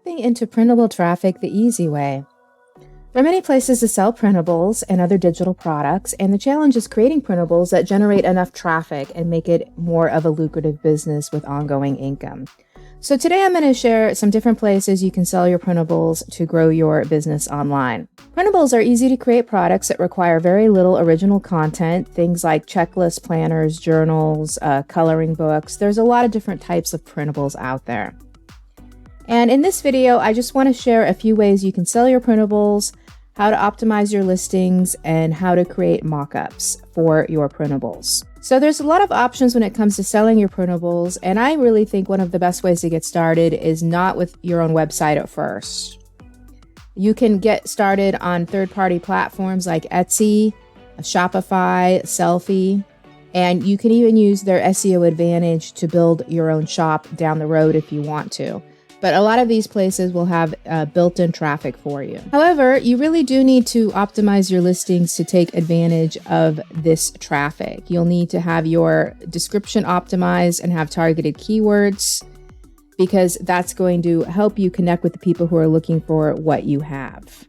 Tapping into printable traffic the easy way. There are many places to sell printables and other digital products, and the challenge is creating printables that generate enough traffic and make it more of a lucrative business with ongoing income. So today I'm going to share some different places you can sell your printables to grow your business online. Printables are easy to create products that require very little original content, things like checklists, planners, journals, coloring books. There's a lot of different types of printables out there. And in this video, I just want to share a few ways you can sell your printables, how to optimize your listings, and how to create mockups for your printables. So there's a lot of options when it comes to selling your printables, and I really think one of the best ways to get started is not with your own website at first. You can get started on third-party platforms like Etsy, Shopify, Selfie, and you can even use their SEO advantage to build your own shop down the road if you want to. But a lot of these places will have built-in traffic for you. However, you really do need to optimize your listings to take advantage of this traffic. You'll need to have your description optimized and have targeted keywords, because that's going to help you connect with the people who are looking for what you have.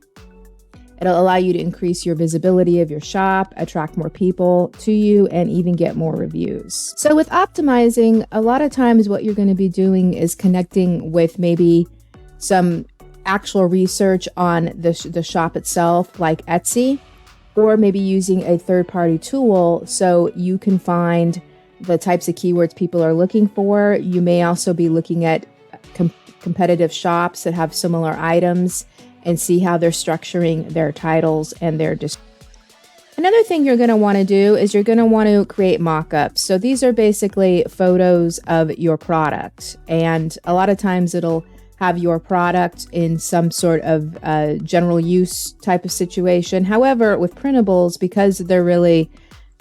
It'll allow you to increase your visibility of your shop, attract more people to you, and even get more reviews. So with optimizing, a lot of times what you're going to be doing is connecting with maybe some actual research on the shop itself, like Etsy, or maybe using a third-party tool so you can find the types of keywords people are looking for. You may also be looking at competitive shops that have similar items and see how they're structuring their titles and their Another thing you're going to want to do is you're going to want to create mock-ups. So these are basically photos of your product, and a lot of times it'll have your product in some sort of general use type of situation. However, with printables, because they're really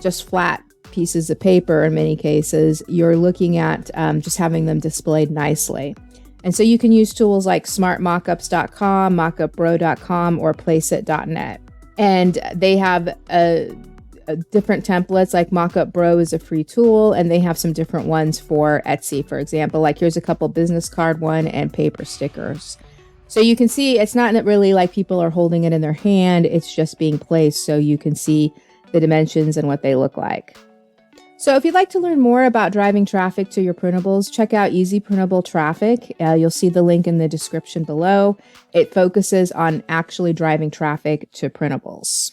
just flat pieces of paper in many cases, you're looking at just having them displayed nicely. And so you can use tools like smartmockups.com, mockupbro.com, or placeit.net. And they have different templates, like Mockup Bro is a free tool, and they have some different ones for Etsy, for example. Like here's a couple business card one and paper stickers. So you can see it's not really like people are holding it in their hand, it's just being placed so you can see the dimensions and what they look like. So if you'd like to learn more about driving traffic to your printables, check out Easy Printable Traffic. You'll see the link in the description below. It focuses on actually driving traffic to printables.